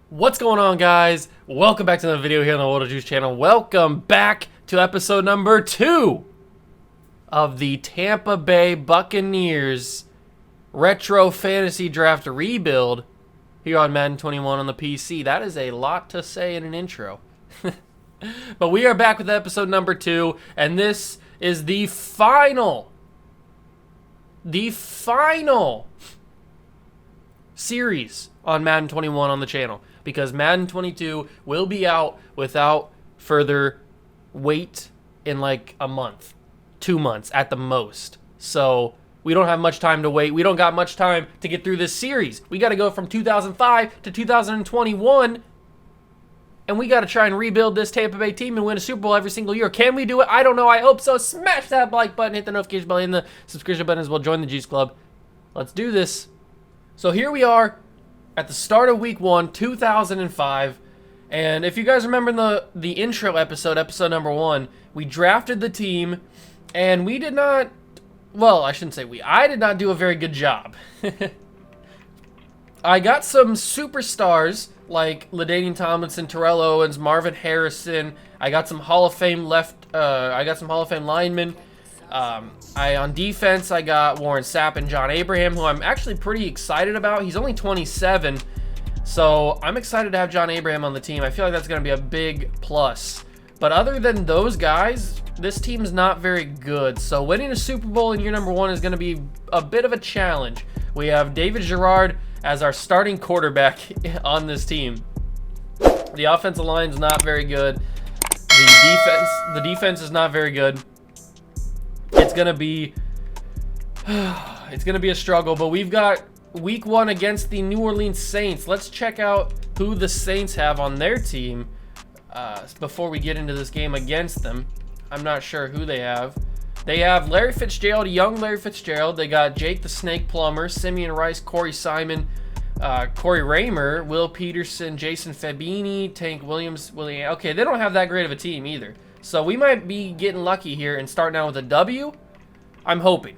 What's going on, guys? Welcome back to another video here on the World of Juice channel. Welcome back to episode number 2 of the Tampa Bay Buccaneers Retro Fantasy Draft Rebuild here on Madden 21 on the PC. That is a lot to say in an intro. But we are back with episode number 2, and this is the final series on Madden 21 on the channel, because Madden 22 will be out without further wait in like a month, 2 months at the most. So we don't have much time to wait. We don't got much time to get through this series. We got to go from 2005 to 2021, and we got to try and rebuild this Tampa Bay team and win a Super Bowl every single year. Can we do it? I don't know. I hope so. Smash that like button, hit the notification bell, and the subscription button as well. Join the Juice Club. Let's do this. So here we are at the start of week 1, 2005. And if you guys remember the intro episode number 1, we drafted the team, and we did not, well, I shouldn't say I did not do a very good job. I got some superstars like LaDainian Tomlinson, Terrell Owens, Marvin Harrison. I got some Hall of Fame linemen. On defense, I got Warren Sapp and John Abraham, who I'm actually pretty excited about. He's only 27, so I'm excited to have John Abraham on the team. I feel like that's going to be a big plus. But other than those guys, this team's not very good. So winning a Super Bowl in year number 1 is going to be a bit of a challenge. We have David Garrard as our starting quarterback on this team. The offensive line's not very good. The defense is not very good. It's gonna be a struggle, but we've got week 1 against the New Orleans Saints. Let's check out who the Saints have on their team before we get into this game against them. I'm not sure who they have. They have Larry Fitzgerald, young Larry Fitzgerald. They got Jake the Snake Plummer, Simeon Rice, Corey Simon, Corey Raymer, Will Peterson, Jason Fabini, Tank Williams, Okay, they don't have that great of a team either. So we might be getting lucky here and starting out with a W. I'm hoping.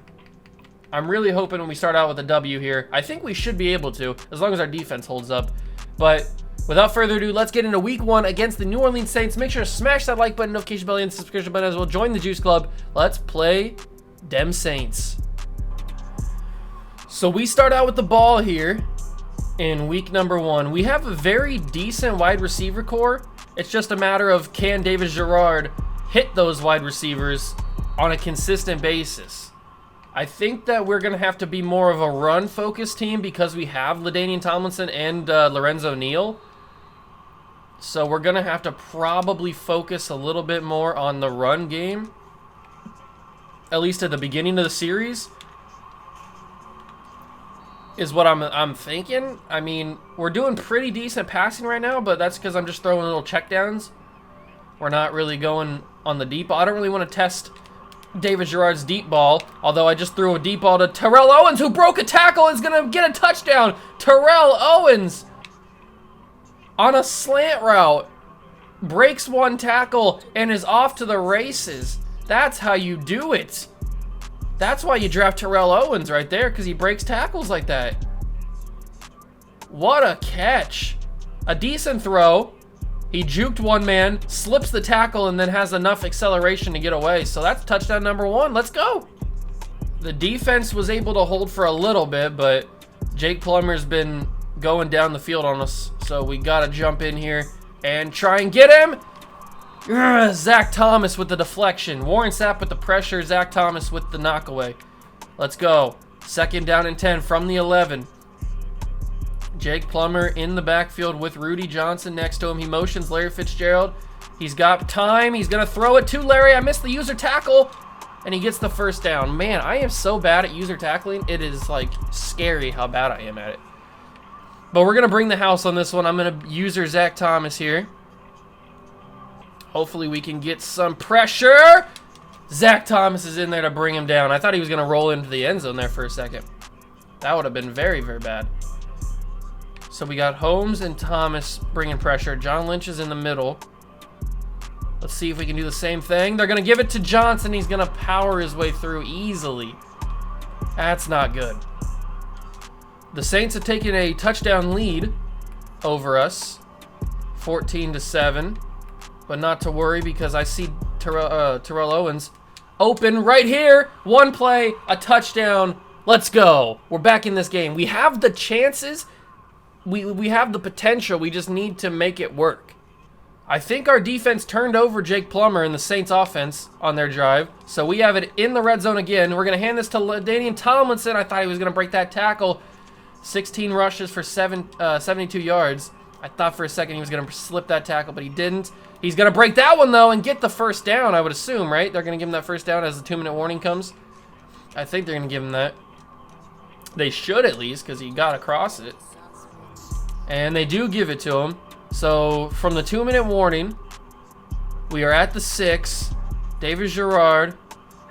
I'm really hoping when we start out with a W here. I think we should be able to, as long as our defense holds up. But without further ado, let's get into week 1 against the New Orleans Saints. Make sure to smash that like button, notification bell, and the subscription button as well. Join the Juice Club. Let's play dem Saints. So we start out with the ball here in week number 1. We have a very decent wide receiver core. It's just a matter of, can David Garrard hit those wide receivers on a consistent basis? I think that we're going to have to be more of a run-focused team because we have LaDainian Tomlinson and Lorenzo Neal. So we're going to have to probably focus a little bit more on the run game, at least at the beginning of the series, is what I'm thinking. I mean, we're doing pretty decent passing right now, but that's because I'm just throwing little checkdowns. We're not really going on the deep ball. I don't really want to test David Garrard's deep ball, although I just threw a deep ball to Terrell Owens, who broke a tackle, is going to get a touchdown. Terrell Owens on a slant route breaks one tackle and is off to the races. That's how you do it. That's why you draft Terrell Owens right there, because he breaks tackles like that. What a catch. A decent throw. He juked one man, slips the tackle, and then has enough acceleration to get away. So that's touchdown number 1. Let's go. The defense was able to hold for a little bit, but Jake Plummer's been going down the field on us. So we got to jump in here and try and get him. Zach Thomas with the deflection. Warren Sapp with the pressure. Zach Thomas with the knockaway. Let's go. 2nd down and 10 from the 11. Jake Plummer in the backfield with Rudy Johnson next to him. He motions Larry Fitzgerald. He's got time. He's going to throw it to Larry. I missed the user tackle, and he gets the 1st down. Man, I am so bad at user tackling. It is, like, scary how bad I am at it. But we're going to bring the house on this one. I'm going to user Zach Thomas here. Hopefully we can get some pressure. Zach Thomas is in there to bring him down. I thought he was going to roll into the end zone there for a second. That would have been very, very bad. So we got Holmes and Thomas bringing pressure. John Lynch is in the middle. Let's see if we can do the same thing. They're going to give it to Johnson. He's going to power his way through easily. That's not good. The Saints have taken a touchdown lead over us, 14-7. But not to worry because I see Terrell Owens open right here. One play, a touchdown. Let's go. We're back in this game. We have the chances. We have the potential. We just need to make it work. I think our defense turned over Jake Plummer in the Saints offense on their drive. So we have it in the red zone again. We're going to hand this to LaDainian Tomlinson. I thought he was going to break that tackle. 16 rushes for 72 yards. I thought for a second he was going to slip that tackle, but he didn't. He's going to break that one, though, and get the first down, I would assume, right? They're going to give him that first down as the 2-minute warning comes. I think they're going to give him that. They should at least, because he got across it. And they do give it to him. So from the 2-minute warning, we are at the 6. David Gerard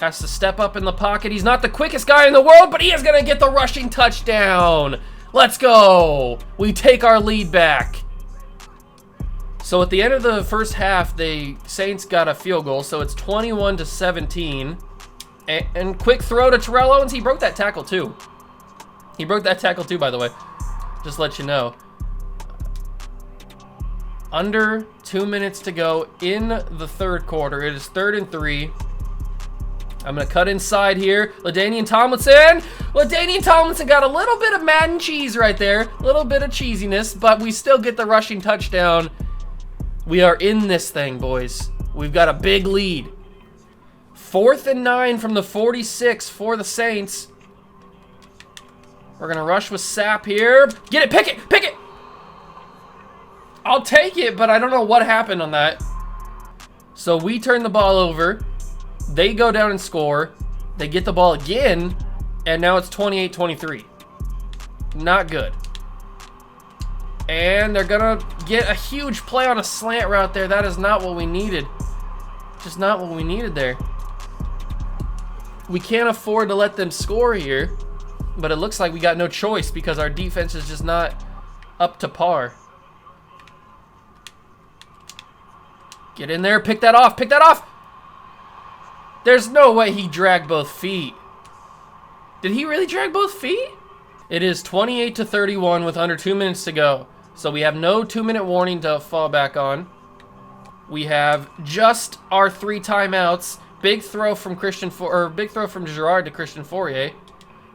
has to step up in the pocket. He's not the quickest guy in the world, but he is going to get the rushing touchdown. Let's go. We take our lead back. So at the end of the first half, the Saints got a field goal, so it's 21-17. And quick throw to Terrell Owens. He broke that tackle too. He broke that tackle too, by the way. Just let you know. Under 2 minutes to go in the third quarter. It is 3rd and 3. I'm going to cut inside here. LaDainian Tomlinson. LaDainian Tomlinson got a little bit of Madden cheese right there. A little bit of cheesiness, but we still get the rushing touchdown. We are in this thing, boys. We've got a big lead. 4th and 9 from the 46 for the Saints. We're going to rush with Sapp here. Get it, pick it, pick it. I'll take it, but I don't know what happened on that. So we turn the ball over. They go down and score. They get the ball again, and now it's 28-23. Not good. And they're going to get a huge play on a slant route there. That is not what we needed. Just not what we needed there. We can't afford to let them score here, but it looks like we got no choice because our defense is just not up to par. Get in there, pick that off, pick that off! There's no way he dragged both feet. Did he really drag both feet? It is 28-31 with under 2 minutes to go. So we have no 2-minute warning to fall back on. We have just our 3 timeouts. Big throw from big throw from Gerard to Christian Fourier.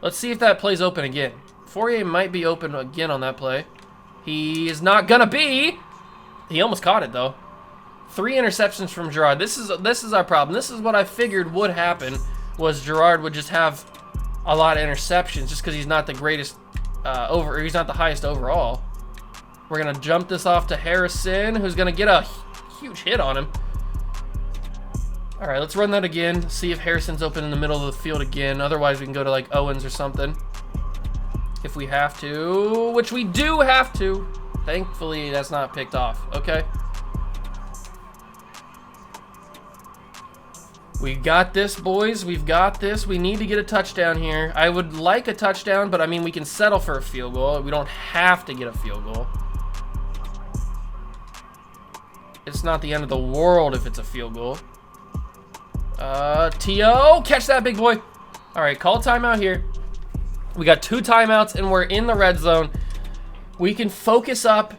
Let's see if that play's open again. Fourier might be open again on that play. He is not gonna be. He almost caught it though. 3 interceptions from Gerard. This is our problem. This is what I figured would happen, was Gerard would just have a lot of interceptions just because he's not the greatest he's not the highest overall. We're gonna jump this off to Harrison, who's gonna get a huge hit on him. All right, let's run that again. See if Harrison's open in the middle of the field again. Otherwise, we can go to like Owens or something if we have to, which we do have to. Thankfully, that's not picked off. Okay. We got this, boys. We've got this. We need to get a touchdown here. I would like a touchdown, but I mean, we can settle for a field goal. We don't have to get a field goal. It's not the end of the world if it's a field goal. T.O. Catch that, big boy. All right, call timeout here. We got 2 timeouts, and we're in the red zone. We can focus up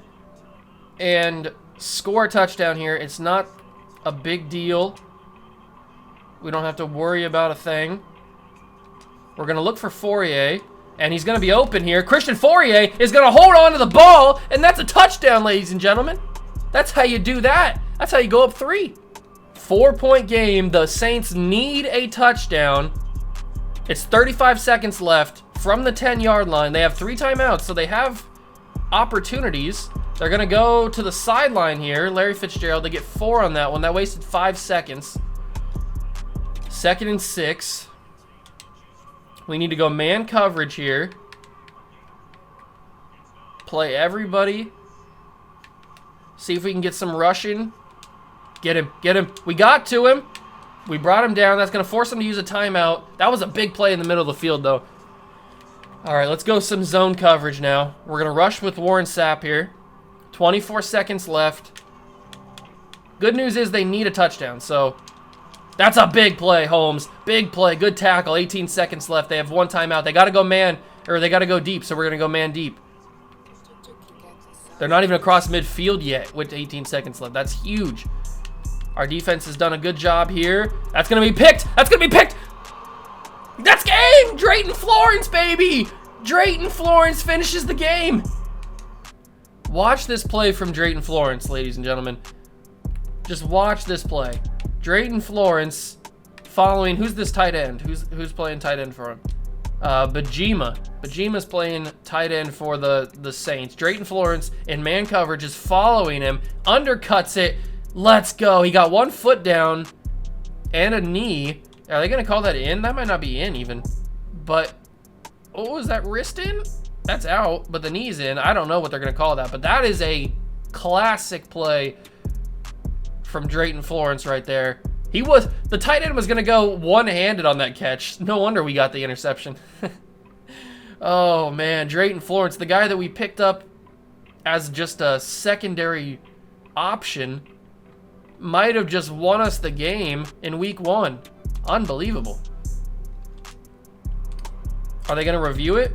and score a touchdown here. It's not a big deal. We don't have to worry about a thing. We're going to look for Fourier, and he's going to be open here. Christian Fourier is going to hold on to the ball, and that's a touchdown, ladies and gentlemen. That's how you do that. That's how you go up 3. 4-point game. The Saints need a touchdown. It's 35 seconds left from the 10-yard line. They have 3 timeouts, so they have opportunities. They're going to go to the sideline here. Larry Fitzgerald, they get 4 on that one. That wasted 5 seconds. 2nd and 6. We need to go man coverage here. Play everybody. See if we can get some rushing. Get him, get him. We got to him. We brought him down. That's going to force him to use a timeout. That was a big play in the middle of the field, though. All right, let's go some zone coverage now. We're going to rush with Warren Sapp here. 24 seconds left. Good news is they need a touchdown, so that's a big play, Holmes. Big play, good tackle, 18 seconds left. They have one timeout. They got to go man, or they got to go deep, so we're going to go man deep. They're not even across midfield yet with 18 seconds left. That's huge. Our defense has done a good job here. That's going to be picked. That's going to be picked. That's game. Drayton Florence, baby. Drayton Florence finishes the game. Watch this play from Drayton Florence, ladies and gentlemen. Just watch this play. Drayton Florence following, who's this tight end? Who's playing tight end for him? Bajima. Bajima's playing tight end for the Saints. Drayton Florence in man coverage is following him, undercuts it. Let's go. He got 1 foot down and a knee. Are they going to call that in? That might not be in even. But, oh, is that wrist in? That's out, but the knee's in. I don't know what they're going to call that, but that is a classic play from Drayton Florence right there. The tight end was going to go one-handed on that catch. No wonder we got the interception. Oh, man. Drayton Florence, the guy that we picked up as just a secondary option, might have just won us the game in week 1. Unbelievable. Are they going to review it?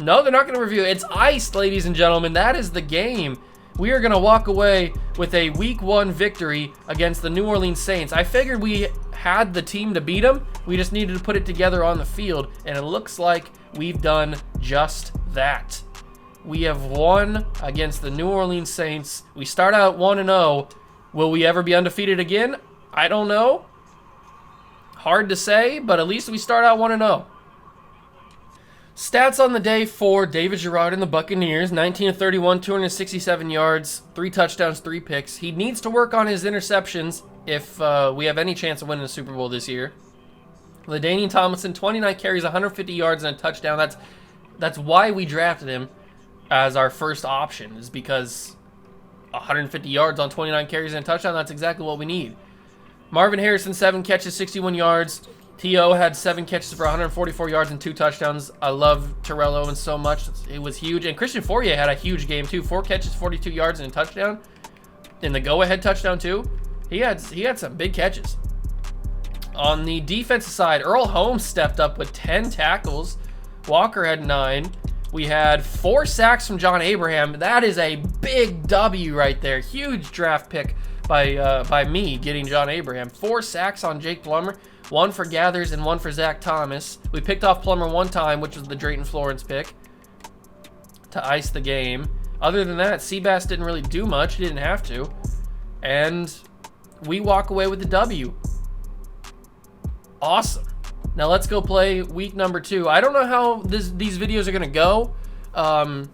No, they're not going to review it. It's iced, ladies and gentlemen. That is the game. We are going to walk away with a week 1 victory against the New Orleans Saints. I figured we had the team to beat them. We just needed to put it together on the field, and it looks like we've done just that. We have won against the New Orleans Saints. We start out 1-0. Will we ever be undefeated again? I don't know. Hard to say, but at least we start out 1-0. Stats on the day for David Garrard and the Buccaneers: 19 of 31, 267 yards, 3 touchdowns, 3 picks. He needs to work on his interceptions if we have any chance of winning the Super Bowl this year. LaDainian Tomlinson, 29 carries, 150 yards, and a touchdown. That's why we drafted him as our first option, is because 150 yards on 29 carries and a touchdown, that's exactly what we need. Marvin Harrison, 7 catches, 61 yards. T.O. had 7 catches for 144 yards and 2 touchdowns. I love Terrell Owens so much. It was huge. And Christian Fourier had a huge game, too. 4 catches, 42 yards, and a touchdown. In the go-ahead touchdown, too. He had some big catches. On the defensive side, Earl Holmes stepped up with 10 tackles. Walker had 9. We had 4 sacks from John Abraham. That is a big W right there. Huge draft pick by me getting John Abraham. 4 sacks on Jake Plummer. 1 for Gathers and 1 for Zach Thomas. We picked off Plummer 1 time, which was the Drayton Florence pick, to ice the game. Other than that, Seabass didn't really do much. He didn't have to. And we walk away with the W. Awesome. Now let's go play week number 2. I don't know how these videos are going to go. I'm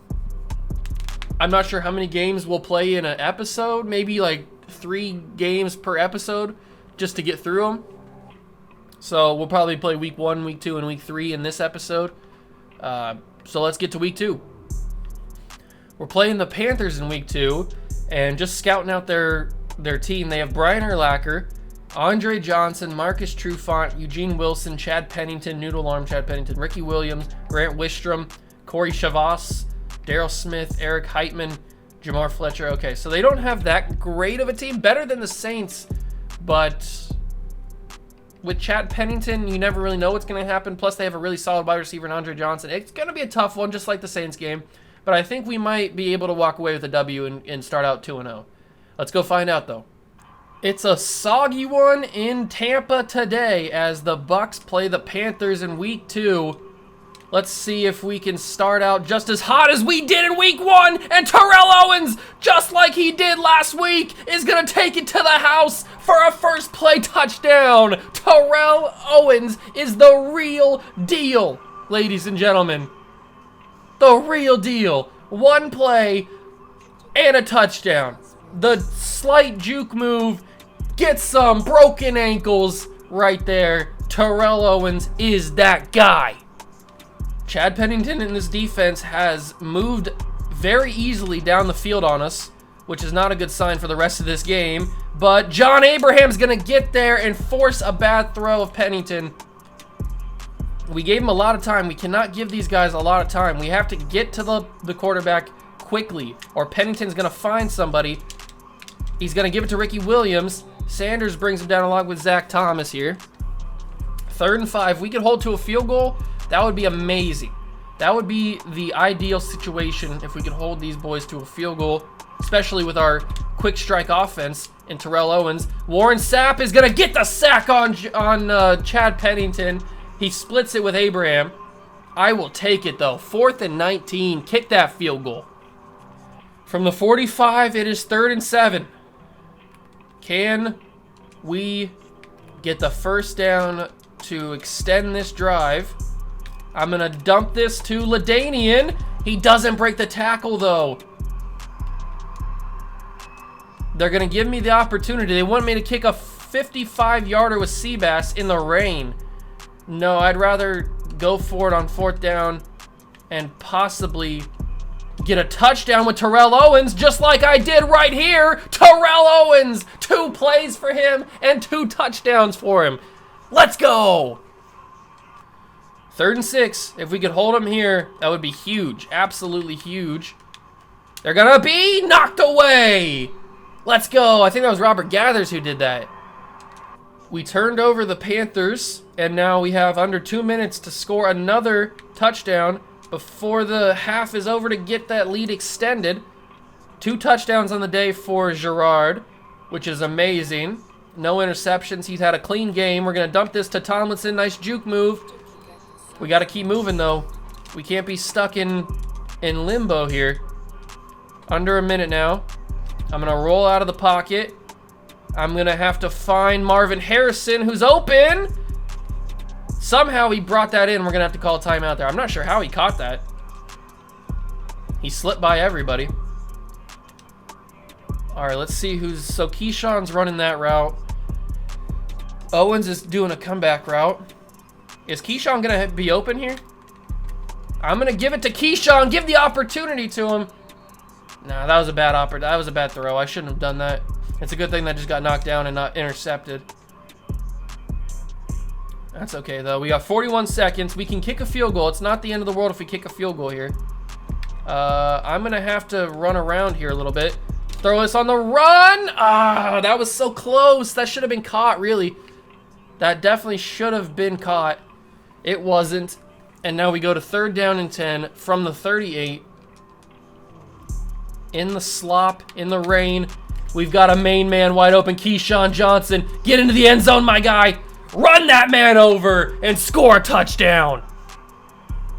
not sure how many games we'll play in an episode. Maybe like 3 games per episode just to get through them. So we'll probably play week 1, week 2, and week 3 in this episode. So let's get to week 2. We're playing the Panthers in week 2, and just scouting out their team. They have Brian Urlacher, Andre Johnson, Marcus Trufant, Eugene Wilson, Chad Pennington, Noodle Arm Chad Pennington, Ricky Williams, Grant Wistrom, Corey Chavas, Daryl Smith, Eric Heitman, Jamar Fletcher. Okay, so they don't have that great of a team. Better than the Saints, but with Chad Pennington, you never really know what's going to happen. Plus, they have a really solid wide receiver in Andre Johnson. It's going to be a tough one, just like the Saints game. But I think we might be able to walk away with a W and start out 2-0. Let's go find out, though. It's a soggy one in Tampa today as the Bucs play the Panthers in week 2. Let's see if we can start out just as hot as we did in week 1. And Terrell Owens, just like he did last week, is going to take it to the house for a first play touchdown. Terrell Owens is the real deal, ladies and gentlemen. The real deal. 1 play and a touchdown. The slight juke move gets some broken ankles right there. Terrell Owens is that guy. Chad Pennington in this defense has moved very easily down the field on us, which is not a good sign for the rest of this game. But John Abraham's going to get there and force a bad throw of Pennington. We gave him a lot of time. We cannot give these guys a lot of time. We have to get to the quarterback quickly, or Pennington's going to find somebody He's going to give it to Ricky Williams. Sanders brings him down along with Zach Thomas here. 3rd and 5. We could hold to a field goal. That would be amazing. That would be the ideal situation if we could hold these boys to a field goal, especially with our quick strike offense in Terrell Owens. Warren Sapp is going to get the sack on Chad Pennington. He splits it with Abraham. I will take it, though. 4th and 19. Kick that field goal. From the 45, it is 3rd and 7. Can we get the first down to extend this drive? I'm going to dump this to LaDainian. He doesn't break the tackle, though. They're going to give me the opportunity. They want me to kick a 55-yarder with Seabass in the rain. No, I'd rather go for it on 4th down and possibly get a touchdown with Terrell Owens, just like I did right here. Terrell Owens, 2 plays for him and 2 touchdowns for him. Let's go. 3rd and 6. If we could hold him here, that would be huge. Absolutely huge. They're going to be knocked away. Let's go. I think that was Robert Gathers who did that. We turned over the Panthers, and now we have under 2 minutes to score another touchdown before the half is over to get that lead extended. 2 touchdowns on the day for Gerard, which is amazing. No interceptions. He's had a clean game. We're going to dump this to Tomlinson. Nice juke move. We got to keep moving, though. We can't be stuck in limbo here. Under a minute now. I'm going to roll out of the pocket. I'm going to have to find Marvin Harrison, who's open. Somehow he brought that in. We're going to have to call a timeout there. I'm not sure how he caught that. He slipped by everybody. All right, let's see who's... So Keyshawn's running that route. Owens is doing a comeback route. Is Keyshawn going to be open here? I'm going to give it to Keyshawn. Give the opportunity to him. Nah, that was a bad throw. I shouldn't have done that. It's a good thing that just got knocked down and not intercepted. That's okay, though. We got 41 seconds. We can kick a field goal. It's not the end of the world if we kick a field goal here. I'm going to have to run around here a little bit. Throw this on the run. Ah, that was so close. That should have been caught, really. That definitely should have been caught. It wasn't. And now we go to 3rd down and 10 from the 38. In the slop, in the rain. We've got a main man wide open, Keyshawn Johnson. Get into the end zone, my guy. Run that man over and score a touchdown.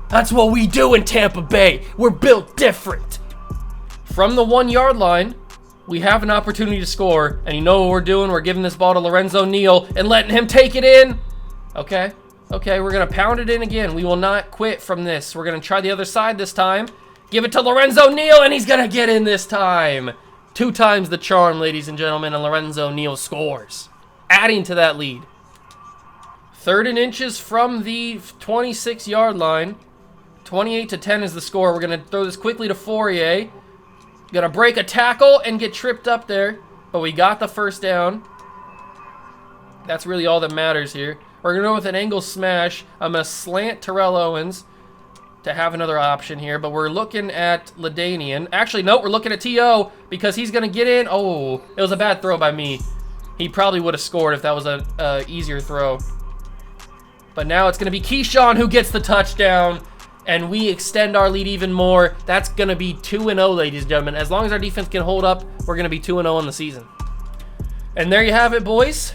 That's what we do in Tampa Bay. We're built different. From the 1-yard line, we have an opportunity to score. And you know what we're doing? We're giving this ball to Lorenzo Neal and letting him take it in. Okay, we're going to pound it in again. We will not quit from this. We're going to try the other side this time. Give it to Lorenzo Neal, and he's going to get in this time. 2 times the charm, ladies and gentlemen, and Lorenzo Neal scores, adding to that lead. 3rd and inches from the 26-yard line. 28-10 is the score. We're going to throw this quickly to Fourier. Going to break a tackle and get tripped up there, but we got the first down. That's really all that matters here. We're going to go with an angle smash. I'm going to slant Terrell Owens to have another option here, but we're looking at LaDainian. Actually, no, we're looking at T.O. because he's going to get in. Oh, it was a bad throw by me. He probably would have scored if that was a easier throw. But now it's going to be Keyshawn who gets the touchdown, and we extend our lead even more. That's going to be 2-0, ladies and gentlemen. As long as our defense can hold up, we're going to be 2-0 on the season. And there you have it, boys.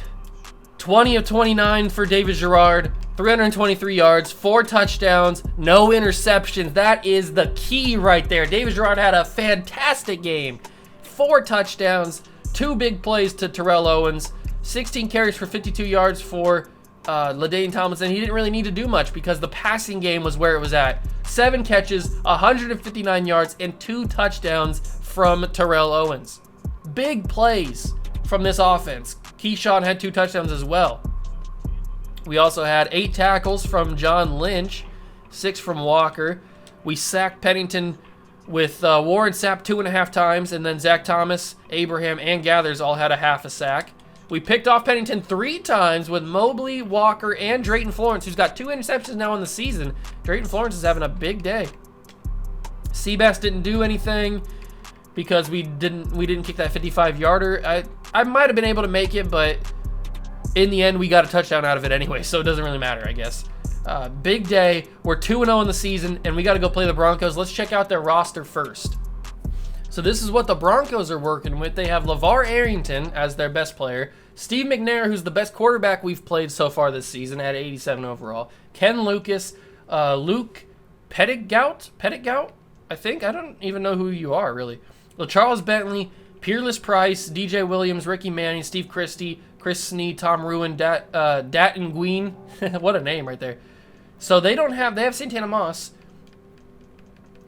20 of 29 for David Gerard. 323 yards, 4 touchdowns, no interceptions. That is the key right there. David Gerard had a fantastic game. 4 touchdowns, 2 big plays to Terrell Owens, 16 carries for 52 yards for LaDainian Tomlinson. He didn't really need to do much because the passing game was where it was at. 7 catches, 159 yards, and 2 touchdowns from Terrell Owens. Big plays from this offense. Keyshawn had 2 touchdowns as well. We also had 8 tackles from John Lynch, 6 from Walker. We sacked Pennington with Warren Sapp 2.5 times, and then Zach Thomas, Abraham, and Gathers all had a half a sack. We picked off Pennington 3 times with Mobley, Walker, and Drayton Florence, who's got 2 interceptions now in the season. Drayton Florence is having a big day. Seabass didn't do anything. because we didn't kick that 55-yarder. I might have been able to make it, but in the end, we got a touchdown out of it anyway, so it doesn't really matter, I guess. Big day. We're 2-0 in the season, and we got to go play the Broncos. Let's check out their roster first. So this is what the Broncos are working with. They have LeVar Arrington as their best player. Steve McNair, who's the best quarterback we've played so far this season, at 87 overall. Ken Lucas, Luke Pettigout, I think. I don't even know who you are, really. Charles Bentley, Peerless Price, DJ Williams, Ricky Manning, Steve Christie, Chris Snee, Tom Ruin, Dat and Gween. What a name right there. So they have Santana Moss,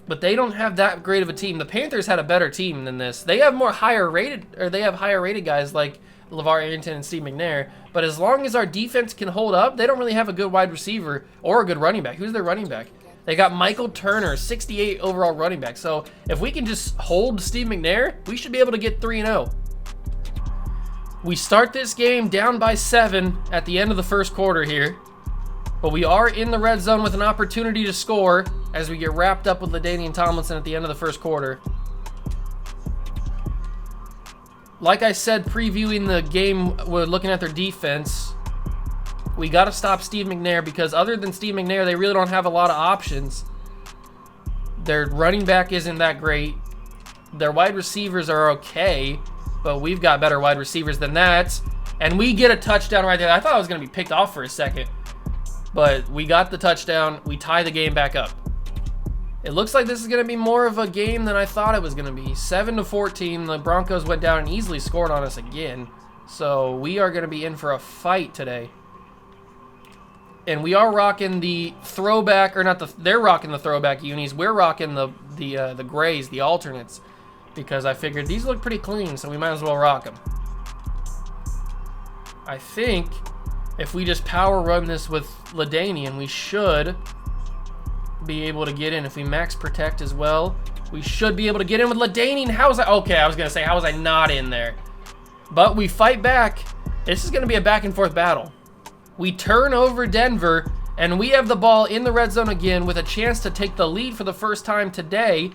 but they don't have that great of a team. The Panthers had a better team than this. They have higher rated guys like LeVar Arrington and Steve McNair, but as long as our defense can hold up, they don't really have a good wide receiver or a good running back. Who's their running back? They got Michael Turner, 68 overall running back. So if we can just hold Steve McNair, we should be able to get 3-0. We start this game down by 7 at the end of the first quarter here, but we are in the red zone with an opportunity to score as we get wrapped up with LaDainian Tomlinson at the end of the first quarter. Like I said, previewing the game, we're looking at their defense. We got to stop Steve McNair because other than Steve McNair, they really don't have a lot of options. Their running back isn't that great. Their wide receivers are okay, but we've got better wide receivers than that. And we get a touchdown right there. I thought I was going to be picked off for a second, but we got the touchdown. We tie the game back up. It looks like this is going to be more of a game than I thought it was going to be. 7-14. The Broncos went down and easily scored on us again. So we are going to be in for a fight today. And we are rocking the throwback, or not they're rocking the throwback unis. We're rocking the grays, the alternates, because I figured these look pretty clean, so we might as well rock them. I think if we just power run this with LaDainian, we should be able to get in. If we max protect as well, we should be able to get in with LaDainian. How was I? Okay, I was going to say, how was I not in there? But we fight back. This is going to be a back and forth battle. We turn over Denver, and we have the ball in the red zone again with a chance to take the lead for the first time today.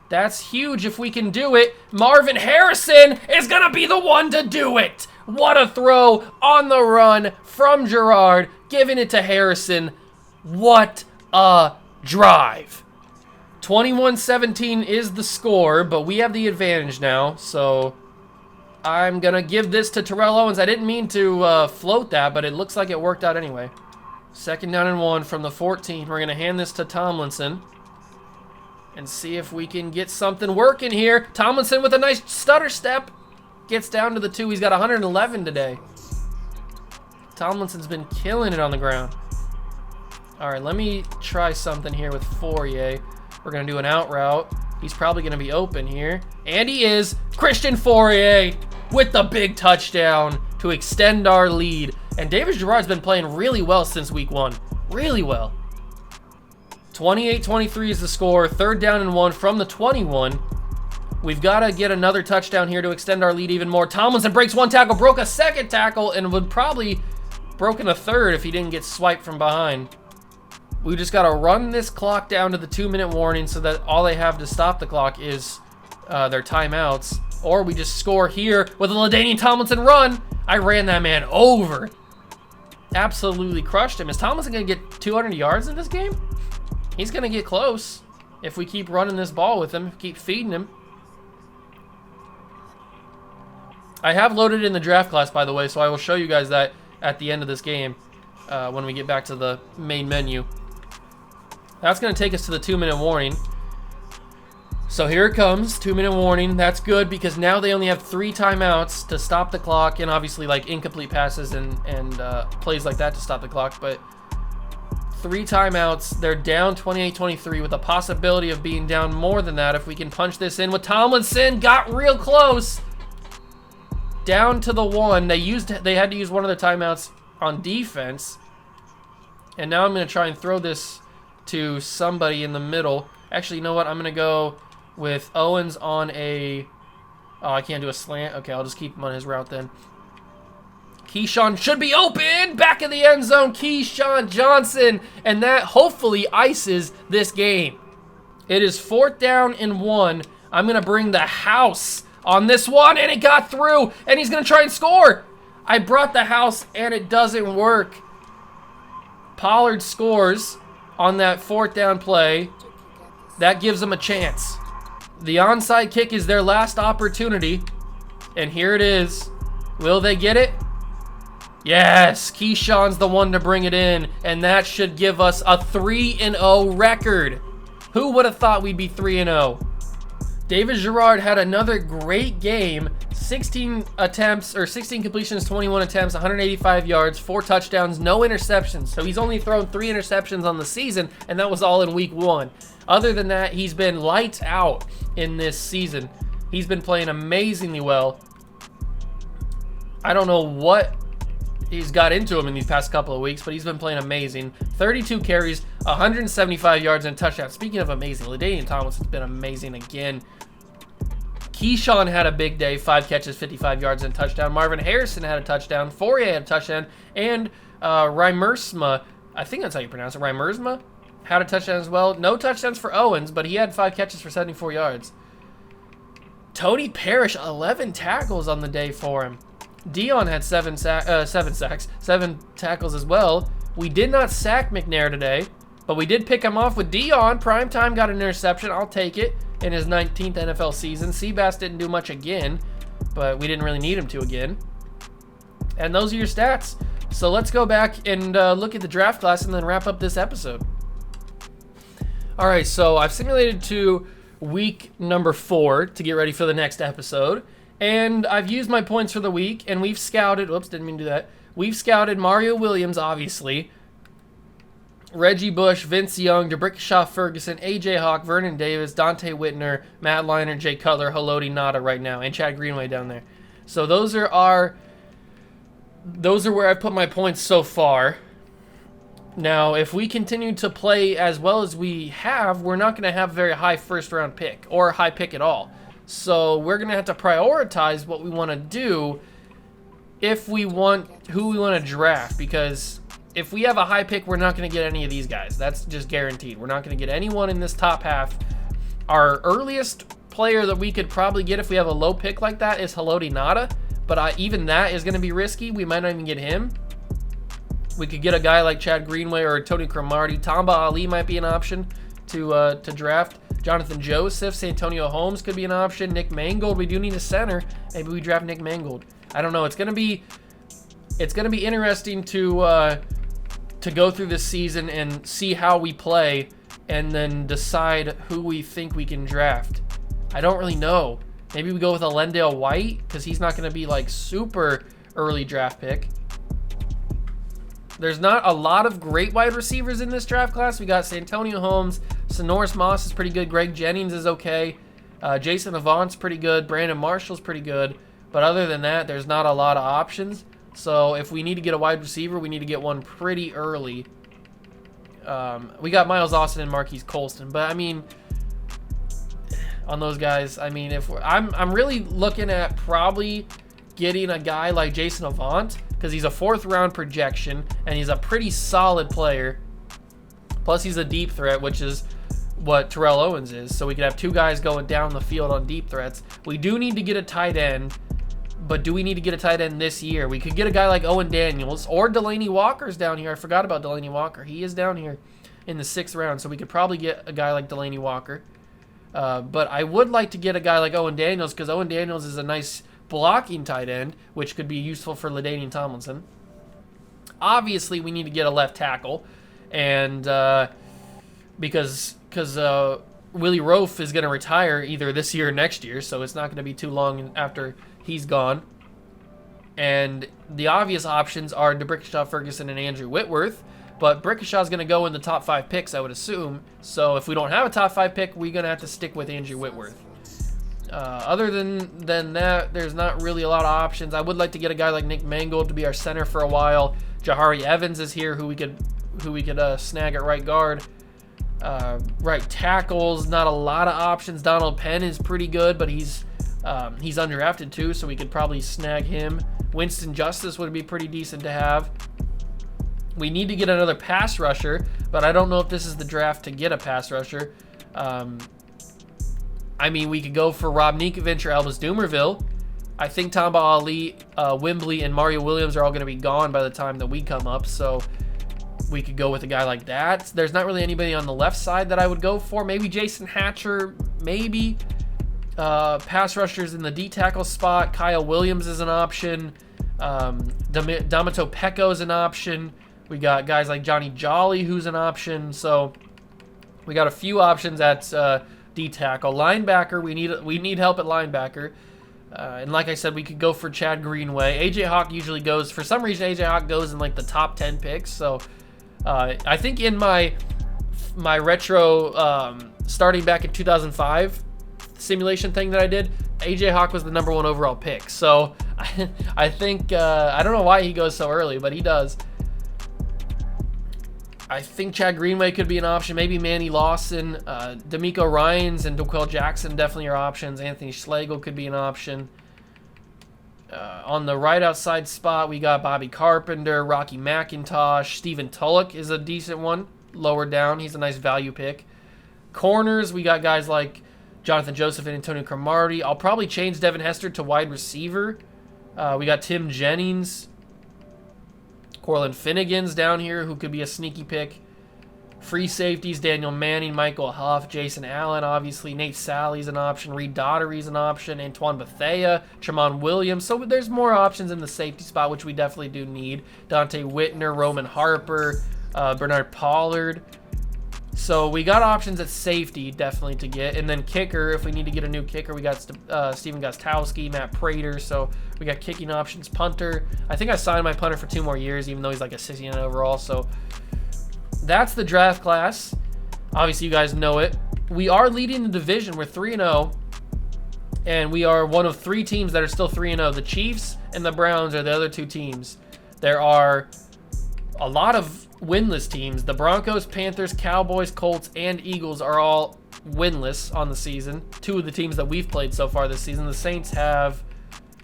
That's huge if we can do it. Marvin Harrison is going to be the one to do it. What a throw on the run from Gerard, giving it to Harrison. What a drive. 21-17 is the score, but we have the advantage now, so I'm going to give this to Terrell Owens. I didn't mean to float that, but it looks like it worked out anyway. 2nd down and 1 from the 14. We're going to hand this to Tomlinson and see if we can get something working here. Tomlinson with a nice stutter step. Gets down to the 2. He's got 111 today. Tomlinson's been killing it on the ground. All right, let me try something here with Fourier. We're going to do an out route. He's probably going to be open here. And he is. Christian Fourier with the big touchdown to extend our lead. And Davis Gerard's been playing really well since week 1. Really well. 28-23 is the score. 3rd down and 1 from the 21. We've got to get another touchdown here to extend our lead even more. Tomlinson breaks 1 tackle, broke a 2nd tackle, and would probably broken a 3rd if he didn't get swiped from behind. We just got to run this clock down to the 2-minute warning so that all they have to stop the clock is their timeouts. Or we just score here with a LaDainian Tomlinson run. I ran that man over. Absolutely crushed him. Is Tomlinson going to get 200 yards in this game? He's going to get close if we keep running this ball with him, keep feeding him. I have loaded in the draft class, by the way, so I will show you guys that at the end of this game when we get back to the main menu. That's going to take us to the 2-minute warning. So here it comes, 2-minute warning. That's good because now they only have 3 timeouts to stop the clock, and obviously like incomplete passes and plays like that to stop the clock. But 3 timeouts. They're down 28-23 with a possibility of being down more than that if we can punch this in with Tomlinson. Got real close. Down to the 1. They had to use one of their timeouts on defense. And now I'm going to try and throw this to somebody in the middle. Actually, you know what? I'm going to go with Owens on a... Oh, I can't do a slant. Okay, I'll just keep him on his route then. Keyshawn should be open. Back in the end zone, Keyshawn Johnson. And that hopefully ices this game. It is 4th down and 1. I'm going to bring the house on this one, and it got through, and he's going to try and score. I brought the house, and it doesn't work. Pollard scores on that 4th down play. That gives them a chance. The onside kick is their last opportunity, and here it is. Will they get it? Yes, Keyshawn's the one to bring it in, and that should give us a 3-0 record. Who would have thought we'd be 3-0? David Gerard had another great game. 16 attempts, or 16 completions, 21 attempts, 185 yards, 4 touchdowns, no interceptions. So he's only thrown 3 interceptions on the season, and that was all in week 1. Other than that, he's been lights out in this season. He's been playing amazingly well. I don't know what he's got into him in these past couple of weeks, but he's been playing amazing. 32 carries, 175 yards, and a touchdown. Speaking of amazing, LaDainian Tomlinson's been amazing again. Keyshawn had a big day, 5 catches, 55 yards, and a touchdown. Marvin Harrison had a touchdown. Fourier had a touchdown. And Reimersma, I think that's how you pronounce it, Reimersma, had a touchdown as well. No touchdowns for Owens, but he had 5 catches for 74 yards. Tony Parrish, 11 tackles on the day for him. Dion had 7 sacks, 7 tackles as well. We did not sack McNair today, but we did pick him off with Dion. Primetime got an interception. I'll take it in his 19th NFL season. Seabass didn't do much again, but we didn't really need him to again. And those are your stats. So let's go back and look at the draft class and then wrap up this episode. All right, so I've simulated to week number 4 to get ready for the next episode. And I've used my points for the week, and we've scouted, oops, didn't mean to do that. We've scouted Mario Williams, obviously, Reggie Bush, Vince Young, DeBrickashaw Ferguson, A.J. Hawk, Vernon Davis, Dante Whitner, Matt Leinart, Jay Cutler, Haloti Nada right now, and Chad Greenway down there. So those are where I put my points so far. Now, if we continue to play as well as we have, we're not going to have a very high first-round pick, or a high pick at all. So we're going to have to prioritize what we want to do if we want, who we want to draft, because if we have a high pick, we're not going to get any of these guys. That's just guaranteed. We're not going to get anyone in this top half. Our earliest player that we could probably get if we have a low pick like that is Haloti Nada, but even that is going to be risky. We might not even get him. We could get a guy like Chad Greenway or Tony Cromartie. Tamba Ali might be an option to draft. Jonathan Joseph, Santonio Holmes could be an option. Nick Mangold, we do need a center. Maybe we draft Nick Mangold. I don't know. It's gonna be interesting to go through this season and see how we play, and then decide who we think we can draft. I don't really know. Maybe we go with a Lendale White because he's not gonna be like super early draft pick. There's not a lot of great wide receivers in this draft class. We got Santonio Holmes, Sonoris Moss is pretty good, Greg Jennings is okay, Jason Avant's pretty good, Brandon Marshall's pretty good, but other than that, there's not a lot of options. So if we need to get a wide receiver, we need to get one pretty early. We got Miles Austin and Marquise Colston, but I mean, on those guys, I mean, if I'm really looking at probably getting a guy like Jason Avant, because he's a 4th round projection and he's a pretty solid player. Plus he's a deep threat, which is what Terrell Owens is. So we could have 2 guys going down the field on deep threats. We do need to get a tight end, but do we need to get a tight end this year? We could get a guy like Owen Daniels, or Delaney Walker's down here. I forgot about Delaney Walker. He is down here in the 6th round, so we could probably get a guy like Delaney Walker. But I would like to get a guy like Owen Daniels, because Owen Daniels is a nice blocking tight end, which could be useful for LaDainian Tomlinson. Obviously, we need to get a left tackle, and because Willie Roaf is going to retire either this year or next year, so it's not going to be too long after he's gone. And the obvious options are DeBrickashaw Ferguson and Andrew Whitworth, but Brickashaw's going to go in the top 5 picks, I would assume. So if we don't have a top 5 pick, we're going to have to stick with Andrew Whitworth. Other than that, there's not really a lot of options. I would like to get a guy like Nick Mangold to be our center for a while. Jahari Evans is here, who we could snag at right guard. Right tackles, not a lot of options. Donald Penn is pretty good, but he's undrafted too, so we could probably snag him. Winston Justice would be pretty decent to have. We need to get another pass rusher, but I don't know if this is the draft to get a pass rusher. I mean, we could go for Rob Ninkovich or Elvis Dumervil. I think Tamba Ali, Wembley, and Mario Williams are all going to be gone by the time that we come up, so we could go with a guy like that. There's not really anybody on the left side that I would go for. Maybe Jason Hatcher, maybe. Pass rushers in the D-tackle spot. Kyle Williams is an option. Damato Pecco is an option. We got guys like Johnny Jolly who's an option. So we got a few options at D-tackle. Linebacker, we need help at linebacker. And like I said, we could go for Chad Greenway. AJ Hawk usually goes, for some reason, AJ Hawk goes in like the top 10 picks. So I think in my retro starting back in 2005 simulation thing that I did, AJ Hawk was the #1 overall pick. So I think, I don't know why he goes so early, but he does. I think Chad Greenway could be an option. Maybe Manny Lawson, D'Amico Ryans, and DeQuell Jackson definitely are options. Anthony Schlegel could be an option. On the right outside spot, we got Bobby Carpenter, Rocky McIntosh. Stephen Tulloch is a decent one. Lower down, he's a nice value pick. Corners, we got guys like Jonathan Joseph and Antonio Cromartie. I'll probably change Devin Hester to wide receiver. We got Tim Jennings. Cortland Finnegan's down here, who could be a sneaky pick. Free safeties, Daniel Manning, Michael Huff, Jason Allen, obviously. Nate Sally's an option. Reed Daughtery's an option. Antoine Bethea, Tramon Williams. So there's more options in the safety spot, which we definitely do need. Dante Whitner, Roman Harper, Bernard Pollard. So we got options at safety definitely to get. And then kicker, if we need to get a new kicker, we got Steven Gostowski, Matt Prater. So we got kicking options. Punter, I think I signed my punter for 2 more years, even though he's like a 69 overall. So that's the draft class. Obviously, you guys know it. We are leading the division. We're 3-0. And we are one of 3 teams that are still 3-0. The Chiefs and the Browns are the other 2 teams. There are a lot of winless teams. The Broncos, Panthers, Cowboys, Colts, and Eagles are all winless on the season. 2 of the teams that we've played so far this season. The Saints have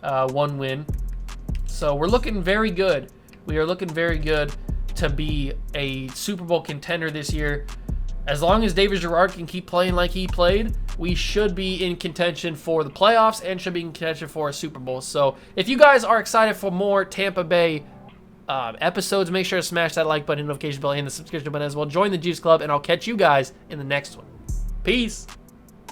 1 win. So we're looking very good. We are looking very good to be a Super Bowl contender this year. As long as David Garrard can keep playing like he played, we should be in contention for the playoffs and should be in contention for a Super Bowl. So if you guys are excited for more Tampa Bay episodes, make sure to smash that like button, notification bell, and the subscription button as well. Join the Juice Club, and I'll catch you guys in the next one. Peace.